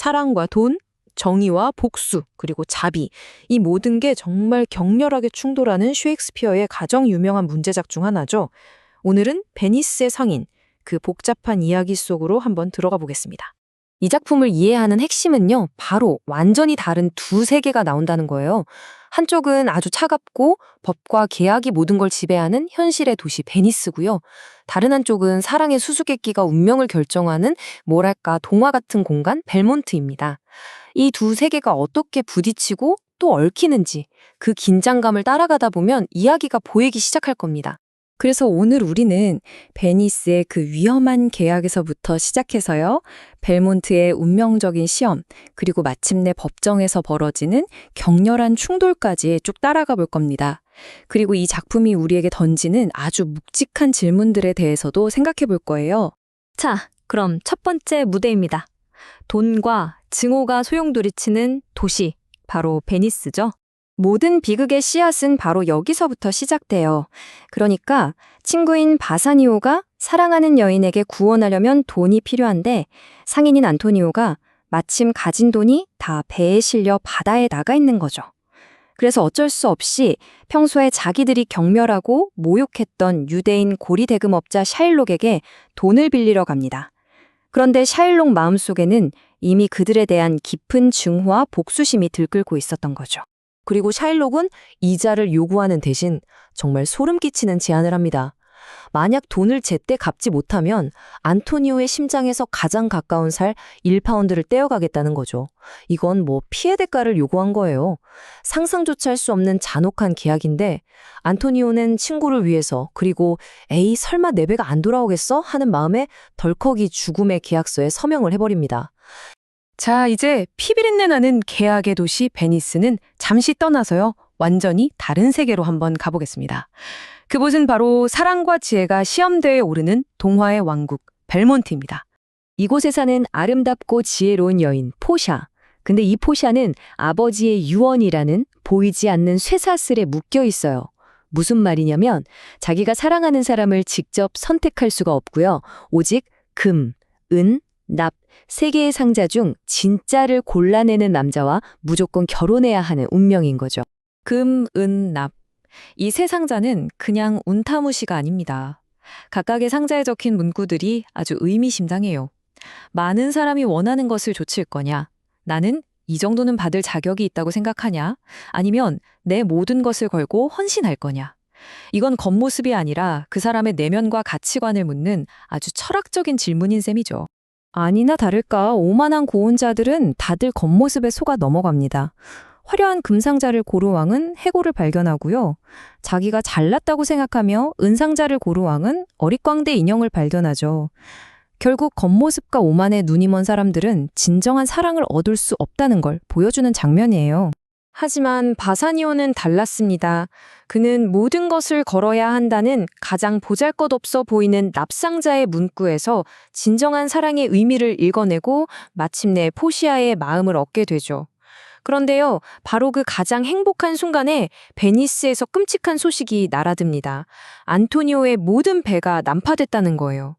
사랑과 돈, 정의와 복수, 그리고 자비. 이 모든 게 정말 격렬하게 충돌하는 셰익스피어의 가장 유명한 문제작 중 하나죠. 오늘은 베니스의 상인, 그 복잡한 이야기 속으로 한번 들어가 보겠습니다. 이 작품을 이해하는 핵심은요, 바로 완전히 다른 두 세계가 나온다는 거예요. 한쪽은 아주 차갑고 법과 계약이 모든 걸 지배하는 현실의 도시 베니스고요. 다른 한쪽은 사랑의 수수께끼가 운명을 결정하는 뭐랄까 동화 같은 공간 벨몬트입니다. 이 두 세계가 어떻게 부딪히고 또 얽히는지 그 긴장감을 따라가다 보면 이야기가 보이기 시작할 겁니다. 그래서 오늘 우리는 베니스의 그 위험한 계약에서부터 시작해서요, 벨몬트의 운명적인 시험, 그리고 마침내 법정에서 벌어지는 격렬한 충돌까지 쭉 따라가 볼 겁니다. 그리고 이 작품이 우리에게 던지는 아주 묵직한 질문들에 대해서도 생각해 볼 거예요. 자, 그럼 첫 번째 무대입니다. 돈과 증오가 소용돌이치는 도시, 바로 베니스죠. 모든 비극의 씨앗은 바로 여기서부터 시작돼요. 그러니까 친구인 바사니오가 사랑하는 여인에게 구원하려면 돈이 필요한데 상인인 안토니오가 마침 가진 돈이 다 배에 실려 바다에 나가 있는 거죠. 그래서 어쩔 수 없이 평소에 자기들이 경멸하고 모욕했던 유대인 고리 대금업자 샤일록에게 돈을 빌리러 갑니다. 그런데 샤일록 마음속에는 이미 그들에 대한 깊은 증오와 복수심이 들끓고 있었던 거죠. 그리고 샤일록은 이자를 요구하는 대신 정말 소름 끼치는 제안을 합니다. 만약 돈을 제때 갚지 못하면 안토니오의 심장에서 가장 가까운 살 1파운드를 떼어가겠다는 거죠. 이건 뭐 피해 대가를 요구한 거예요. 상상조차 할 수 없는 잔혹한 계약인데 안토니오는 친구를 위해서 그리고 에이 설마 내 배가 안 돌아오겠어? 하는 마음에 덜컥이 죽음의 계약서에 서명을 해버립니다. 자, 이제 피비린내 나는 계약의 도시 베니스는 잠시 떠나서요, 완전히 다른 세계로 한번 가보겠습니다. 그곳은 바로 사랑과 지혜가 시험대에 오르는 동화의 왕국 벨몬트입니다. 이곳에 사는 아름답고 지혜로운 여인 포샤. 근데 이 포샤는 아버지의 유언이라는 보이지 않는 쇠사슬에 묶여 있어요. 무슨 말이냐면 자기가 사랑하는 사람을 직접 선택할 수가 없고요. 오직 금, 은, 납, 세 개의 상자 중 진짜를 골라내는 남자와 무조건 결혼해야 하는 운명인 거죠. 금, 은, 납. 이 세 상자는 그냥 운타무시가 아닙니다. 각각의 상자에 적힌 문구들이 아주 의미심장해요. 많은 사람이 원하는 것을 좇을 거냐? 나는 이 정도는 받을 자격이 있다고 생각하냐? 아니면 내 모든 것을 걸고 헌신할 거냐? 이건 겉모습이 아니라 그 사람의 내면과 가치관을 묻는 아주 철학적인 질문인 셈이죠. 아니나 다를까 오만한 고혼자들은 다들 겉모습에 속아 넘어갑니다. 화려한 금상자를 고르 왕은 해고를 발견하고요. 자기가 잘났다고 생각하며 은상자를 고르 왕은 어릿광대 인형을 발견하죠. 결국 겉모습과 오만에 눈이 먼 사람들은 진정한 사랑을 얻을 수 없다는 걸 보여주는 장면이에요. 하지만 바사니오는 달랐습니다. 그는 모든 것을 걸어야 한다는 가장 보잘것없어 보이는 납상자의 문구에서 진정한 사랑의 의미를 읽어내고 마침내 포시아의 마음을 얻게 되죠. 그런데요, 바로 그 가장 행복한 순간에 베니스에서 끔찍한 소식이 날아듭니다. 안토니오의 모든 배가 난파됐다는 거예요.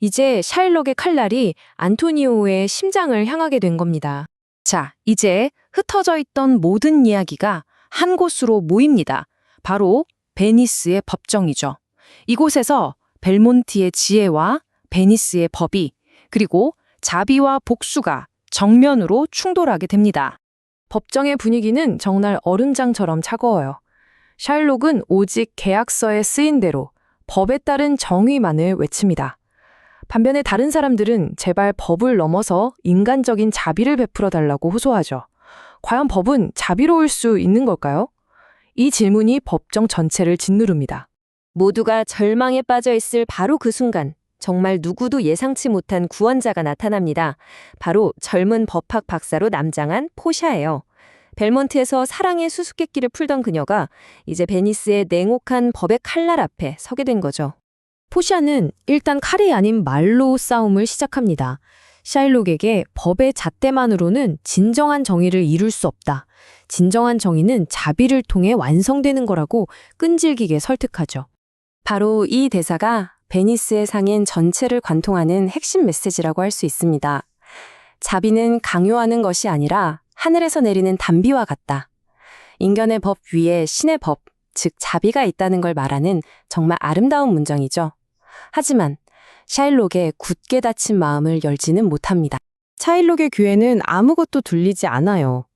이제 샤일록의 칼날이 안토니오의 심장을 향하게 된 겁니다. 자, 이제 흩어져 있던 모든 이야기가 한 곳으로 모입니다. 바로 베니스의 법정이죠. 이곳에서 벨몬트의 지혜와 베니스의 법이, 그리고 자비와 복수가 정면으로 충돌하게 됩니다. 법정의 분위기는 정말 얼음장처럼 차가워요. 샤일록은 오직 계약서에 쓰인 대로 법에 따른 정의만을 외칩니다. 반면에 다른 사람들은 제발 법을 넘어서 인간적인 자비를 베풀어 달라고 호소하죠. 과연 법은 자비로울 수 있는 걸까요? 이 질문이 법정 전체를 짓누릅니다. 모두가 절망에 빠져 있을 바로 그 순간, 정말 누구도 예상치 못한 구원자가 나타납니다. 바로 젊은 법학 박사로 남장한 포샤예요. 벨몬트에서 사랑의 수수께끼를 풀던 그녀가 이제 베니스의 냉혹한 법의 칼날 앞에 서게 된 거죠. 포샤는 일단 칼이 아닌 말로 싸움을 시작합니다. 샤일록에게 법의 잣대만으로는 진정한 정의를 이룰 수 없다. 진정한 정의는 자비를 통해 완성되는 거라고 끈질기게 설득하죠. 바로 이 대사가 베니스의 상인 전체를 관통하는 핵심 메시지라고 할 수 있습니다. 자비는 강요하는 것이 아니라 하늘에서 내리는 단비와 같다. 인간의 법 위에 신의 법, 즉 자비가 있다는 걸 말하는 정말 아름다운 문장이죠. 하지만 샤일록의 굳게 닫힌 마음을 열지는 못합니다. 샤일록의 귀에는 아무것도 들리지 않아요.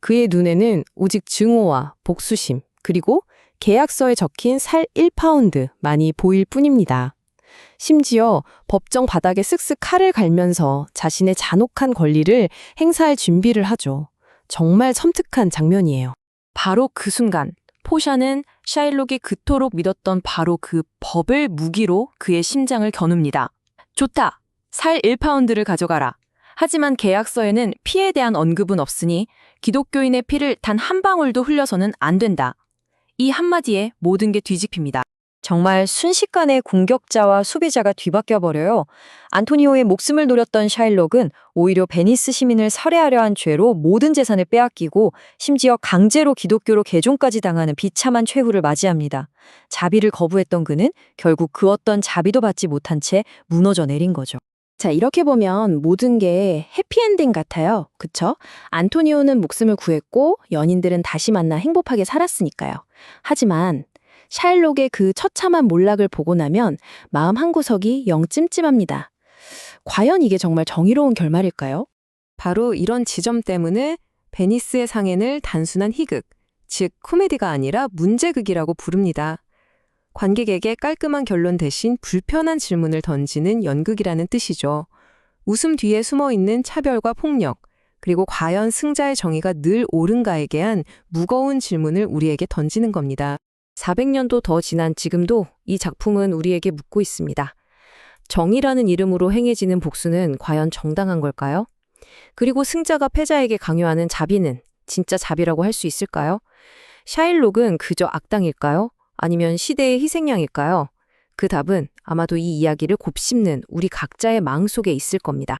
그의 눈에는 오직 증오와 복수심, 그리고 계약서에 적힌 살 1파운드만이 보일 뿐입니다. 심지어 법정 바닥에 쓱쓱 칼을 갈면서 자신의 잔혹한 권리를 행사할 준비를 하죠. 정말 섬뜩한 장면이에요. 바로 그 순간 포샤는 샤일록이 그토록 믿었던 바로 그 법을 무기로 그의 심장을 겨눕니다. 좋다. 살 1파운드를 가져가라. 하지만 계약서에는 피에 대한 언급은 없으니 기독교인의 피를 단 한 방울도 흘려서는 안 된다. 이 한마디에 모든 게 뒤집힙니다. 정말 순식간에 공격자와 수비자가 뒤바뀌어 버려요. 안토니오의 목숨을 노렸던 샤일록은 오히려 베니스 시민을 살해하려 한 죄로 모든 재산을 빼앗기고 심지어 강제로 기독교로 개종까지 당하는 비참한 최후를 맞이합니다. 자비를 거부했던 그는 결국 그 어떤 자비도 받지 못한 채 무너져 내린 거죠. 자, 이렇게 보면 모든 게 해피엔딩 같아요. 그쵸? 안토니오는 목숨을 구했고 연인들은 다시 만나 행복하게 살았으니까요. 하지만 샤일록의 그 처참한 몰락을 보고 나면 마음 한구석이 영 찜찜합니다. 과연 이게 정말 정의로운 결말일까요? 바로 이런 지점 때문에 베니스의 상엔을 단순한 희극, 즉 코미디가 아니라 문제극이라고 부릅니다. 관객에게 깔끔한 결론 대신 불편한 질문을 던지는 연극이라는 뜻이죠. 웃음 뒤에 숨어있는 차별과 폭력, 그리고 과연 승자의 정의가 늘 옳은가에 대한 무거운 질문을 우리에게 던지는 겁니다. 400년도 더 지난 지금도 이 작품은 우리에게 묻고 있습니다. 정의라는 이름으로 행해지는 복수는 과연 정당한 걸까요? 그리고 승자가 패자에게 강요하는 자비는 진짜 자비라고 할 수 있을까요? 샤일록은 그저 악당일까요? 아니면 시대의 희생양일까요? 그 답은 아마도 이 이야기를 곱씹는 우리 각자의 마음속에 있을 겁니다.